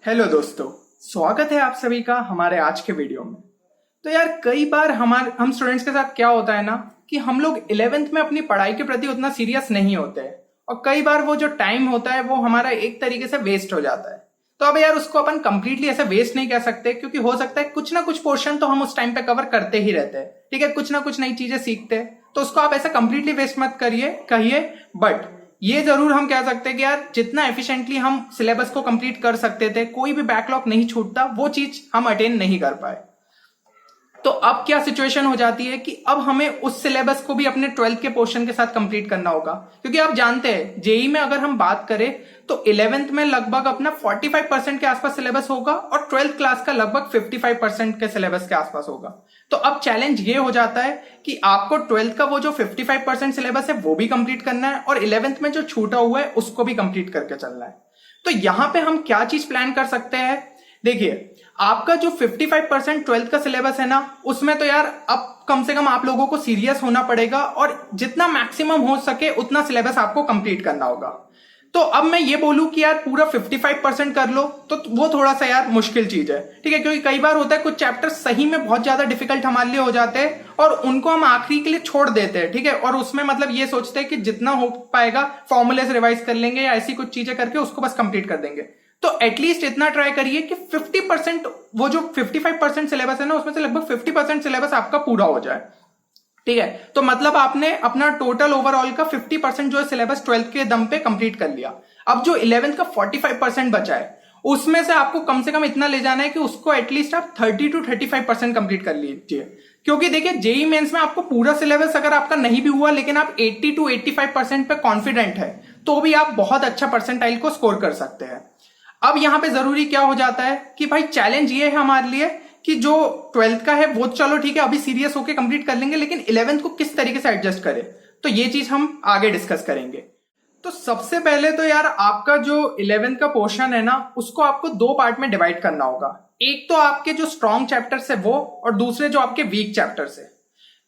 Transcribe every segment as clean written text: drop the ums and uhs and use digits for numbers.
Hello दोस्तों, स्वागत है आप सभी का हमारे आज के वीडियो में। तो यार कई बार हम स्टूडेंट्स के साथ क्या होता है ना कि हम लोग 11th में अपनी पढ़ाई के प्रति उतना सीरियस नहीं होते हैं और कई बार वो जो टाइम होता है वो हमारा एक तरीके से वेस्ट हो जाता है। तो अब यार उसको अपन कंप्लीटली ऐसे वेस्ट नहीं कह सकते, क्योंकि हो सकता है कुछ ना कुछ पोर्शन तो हम उस टाइम पे कवर करते ही रहते हैं, ठीक है, कुछ ना कुछ नई चीजें सीखते हैं। तो उसको आप ऐसा कंप्लीटली वेस्ट मत कहिए, बट ये जरूर हम कह सकते हैं कि यार जितना एफिशिएंटली हम सिलेबस को कंप्लीट कर सकते थे, कोई भी बैकलॉग नहीं छूटता, वो चीज हम अटेन नहीं कर पाए। तो अब क्या सिचुएशन हो जाती है कि अब हमें उस सिलेबस को भी अपने 12th के पोर्शन के साथ कंप्लीट करना होगा, क्योंकि आप जानते हैं जेई में अगर हम बात करें तो 11th में लगभग अपना 45% के आसपास सिलेबस होगा और 12th क्लास का लगभग 55% के सिलेबस के आसपास होगा। तो अब चैलेंज ये हो जाता है कि आपको 12th का वो जो 55% सिलेबस है वो भी कंप्लीट करना है और 11th में जो छूटा हुआ है उसको भी कंप्लीट करके चलना है। तो यहां पे हम क्या चीज प्लान कर सकते हैं? देखिए, आपका जो 55% 12th का सिलेबस है ना, उसमें तो यार अब कम से कम आप लोगों को सीरियस होना पड़ेगा और जितना मैक्सिमम हो सके उतना सिलेबस आपको कंप्लीट करना होगा। तो अब मैं ये बोलूं कि यार पूरा 55% कर लो तो वो थोड़ा सा यार मुश्किल चीज है, ठीक है, क्योंकि कई बार होता है कुछ चैप्टर सही में बहुत ज्यादा डिफिकल्ट हमारे लिए हो जाते हैं और उनको हम आखिरी के लिए छोड़ देते हैं, ठीक है, और उसमें मतलब ये सोचते हैं कि जितना हो पाएगा फॉर्मूले से रिवाइज कर लेंगे या ऐसी कुछ चीजें करके उसको बस कंप्लीट कर देंगे। तो एटलीस्ट इतना ट्राई करिए कि 50%, वो जो 55% सिलेबस है ना, उसमें से लगभग 50% सिलेबस आपका पूरा हो जाए, ठीक है। तो मतलब आपने अपना टोटल ओवरऑल का 50% जो है सिलेबस 12th के दम पे कंप्लीट कर लिया। अब जो 11th का 45% बचा है उसमें से आपको कम से कम इतना ले जाना है कि उसको एटलीस्ट आप 30 to 35% कंप्लीट कर लीजिए, क्योंकि देखिए जेई मेंस में आपको पूरा सिलेबस अगर आपका नहीं भी हुआ लेकिन आप 80 to 85% पे कॉन्फिडेंट है तो भी आप बहुत अच्छा परसेंटाइल को स्कोर कर सकते हैं। अब यहां पे जरूरी क्या हो जाता है कि भाई चैलेंज ये है हमारे लिए कि जो 12th का है वो चलो ठीक है अभी सीरियस होके कंप्लीट कर लेंगे, लेकिन 11th को किस तरीके से एडजस्ट करें, तो ये चीज हम आगे डिस्कस करेंगे। तो सबसे पहले तो यार आपका जो 11th का पोर्शन है ना, उसको आपको दो पार्ट में डिवाइड करना होगा। एक तो आपके जो स्ट्रॉन्ग चैप्टर्स है वो, और दूसरे जो आपके वीक चैप्टर्स है।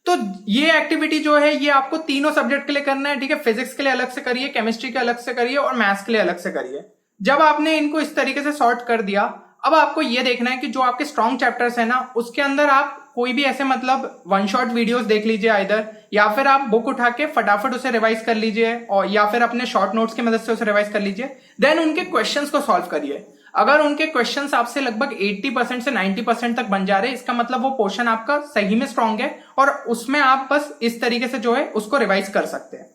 तो ये एक्टिविटी जो है ये आपको तीनों सब्जेक्ट के लिए करना है, ठीक है, फिजिक्स के लिए अलग से करिए, केमिस्ट्री के अलग से करिए और मैथ्स के लिए अलग से करिए। जब आपने इनको इस तरीके से सॉर्ट कर दिया, अब आपको ये देखना है कि जो आपके स्ट्रॉन्ग चैप्टर्स है ना उसके अंदर आप कोई भी ऐसे मतलब वन शॉट वीडियोस देख लीजिए आइदर, या फिर आप बुक उठा के फटाफट उसे रिवाइज कर लीजिए, और या फिर अपने शॉर्ट नोट्स की मदद से उसे रिवाइज कर लीजिए। देन उनके क्वेश्चंस को सॉल्व करिए। अगर उनके क्वेश्चंस आपसे लगभग 80% से 90% तक बन जा रहे हैं, इसका मतलब वो पोर्शन आपका सही में स्ट्रॉन्ग है और उसमें आप बस इस तरीके से जो है उसको रिवाइज कर सकते हैं।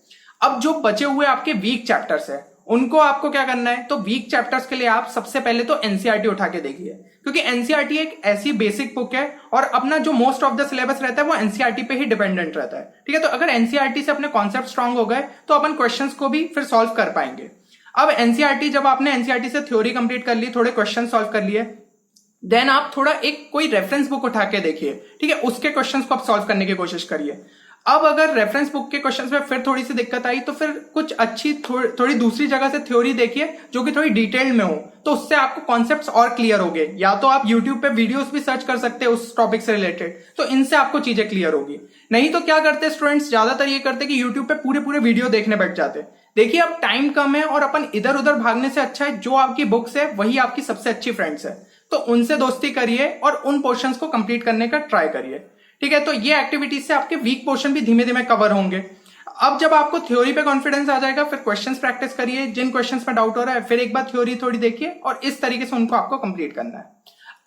अब जो बचे हुए आपके वीक चैप्टर्स है उनको आपको क्या करना है, तो वीक चैप्टर्स के लिए आप सबसे पहले तो एनसीईआरटी उठा के देखिए, क्योंकि एनसीईआरटी एक ऐसी बेसिक बुक है और अपना जो मोस्ट ऑफ द सिलेबस रहता है वो एनसीईआरटी पे ही डिपेंडेंट रहता है, ठीक है। तो अगर एनसीईआरटी से अपने कॉन्सेप्ट स्ट्रांग हो गए तो अपन क्वेश्चंस को भी फिर सॉल्व कर पाएंगे। अब एनसीईआरटी, जब आपने एनसीईआरटी से थ्योरी कंप्लीट कर ली, थोड़े क्वेश्चन सॉल्व कर लिए, देन आप थोड़ा एक कोई रेफरेंस बुक उठा के देखिए, ठीक है, उसके क्वेश्चंस को आप सॉल्व करने की कोशिश करिए। अब अगर रेफरेंस बुक के क्वेश्चंस में फिर थोड़ी सी दिक्कत आई तो फिर कुछ अच्छी थोड़ी दूसरी जगह से थ्योरी देखिए जो कि थोड़ी डिटेल में हो, तो उससे आपको कॉन्सेप्ट्स और क्लियर होंगे। या तो आप यूट्यूब पे वीडियोस भी सर्च कर सकते हैं उस टॉपिक से रिलेटेड, तो इनसे आपको चीजें क्लियर होगी। नहीं तो क्या करते स्टूडेंट्स, ज्यादातर ये करते कि यूट्यूब पे पूरे वीडियो देखने बैठ जाते। देखिए अब टाइम कम है और अपन इधर उधर भागने से अच्छा है जो आपकी बुक्स है वही आपकी सबसे अच्छी फ्रेंड्स है, तो उनसे दोस्ती करिए और उन पोर्शंस को कंप्लीट करने का ट्राई करिए, ठीक है। तो ये एक्टिविटीज से आपके वीक पोर्शन भी धीमे धीमे कवर होंगे। अब जब आपको थ्योरी पे कॉन्फिडेंस आ जाएगा फिर क्वेश्चंस प्रैक्टिस करिए, जिन क्वेश्चंस में डाउट हो रहा है फिर एक बार थ्योरी थोड़ी देखिए और इस तरीके से उनको आपको कंप्लीट करना है।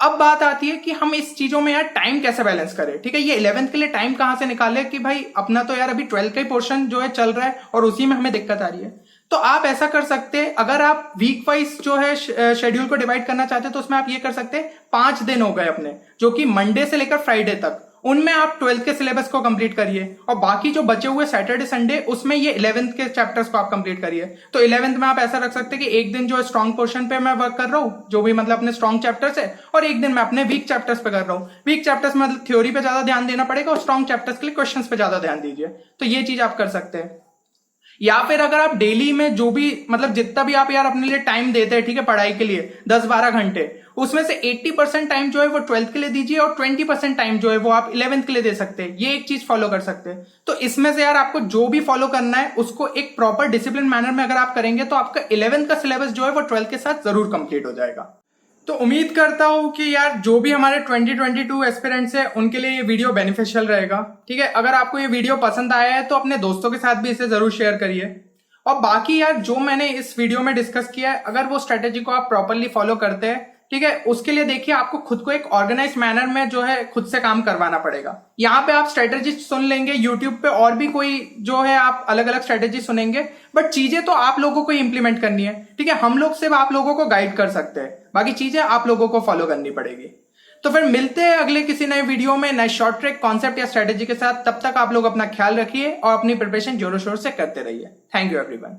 अब बात आती है कि हम इस चीजों में यार टाइम कैसे बैलेंस करें, ठीक है। ये 11th के लिए टाइम कहां से निकाले कि भाई अपना तो यार अभी 12th का ही पोर्शन जो है चल रहा है और उसी में हमें दिक्कत आ रही है। तो आप ऐसा कर सकते हैं, अगर आप वीक वाइज जो है शेड्यूल को डिवाइड करना चाहते हैं तो उसमें आप ये कर सकते हैं, 5 दिन हो गए अपने, जो कि मंडे से लेकर फ्राइडे तक, उनमें आप 12th के सिलेबस को कंप्लीट करिए और बाकी जो बचे हुए सैटरडे संडे उसमें ये 11th के चैप्टर्स को आप कंप्लीट करिए। तो 11th में आप ऐसा रख सकते हैं कि एक दिन जो स्ट्रॉन्ग पोर्शन पे मैं वर्क कर रहा हूँ, जो भी मतलब अपने स्ट्रॉन्ग चैप्टर्स है, और एक दिन मैं अपने वीक चैप्टर्स पे कर रहा हूँ। वीक चैप्टर्स में मतलब थ्योरी पे ज्यादा ध्यान देना पड़ेगा और स्ट्रॉन्ग चैप्टर्स के लिए क्वेश्चंस पे ज्यादा ध्यान दीजिए। तो ये चीज आप कर सकते हैं। या फिर अगर आप डेली में जो भी मतलब जितना भी आप यार अपने लिए टाइम देते हैं, ठीक है, पढ़ाई के लिए 10-12 घंटे, उसमें से 80% टाइम जो है वो 12th के लिए दीजिए और 20% टाइम जो है वो आप 11th के लिए दे सकते हैं। ये एक चीज फॉलो कर सकते हैं। तो इसमें से यार आपको जो भी फॉलो करना है उसको एक प्रॉपर डिसिप्लिन मैनर में अगर आप करेंगे तो आपका 11th का सिलेबस जो है वो 12th के साथ जरूर कंप्लीट हो जाएगा। तो उम्मीद करता हूँ कि यार जो भी हमारे 2022 एस्पिरेंट्स हैं उनके लिए ये वीडियो बेनिफिशियल रहेगा। ठीक है, अगर आपको ये वीडियो पसंद आया है तो अपने दोस्तों के साथ भी इसे जरूर शेयर करिए। और बाकी यार जो मैंने इस वीडियो में डिस्कस किया है, अगर वो स्ट्रेटेजी को आप प्रॉपरली फॉलो करते हैं, ठीक है, उसके लिए देखिए आपको खुद को एक ऑर्गेनाइज मैनर में जो है खुद से काम करवाना पड़ेगा। यहाँ पे आप स्ट्रेटेजी सुन लेंगे यूट्यूब पे, और भी कोई जो है आप अलग अलग स्ट्रेटेजी सुनेंगे, बट चीजें तो आप लोगों को इंप्लीमेंट करनी है। ठीक है, हम लोग सिर्फ आप लोगों को गाइड कर सकते हैं, बाकी चीजें आप लोगों को फॉलो करनी पड़ेगी। तो फिर मिलते हैं अगले किसी नए वीडियो में नए शॉर्ट ट्रिक कॉन्सेप्ट या स्ट्रेटेजी के साथ। तब तक आप लोग अपना ख्याल रखिए और अपनी प्रिपरेशन जोरों शोर से करते रहिए। Thank you everyone.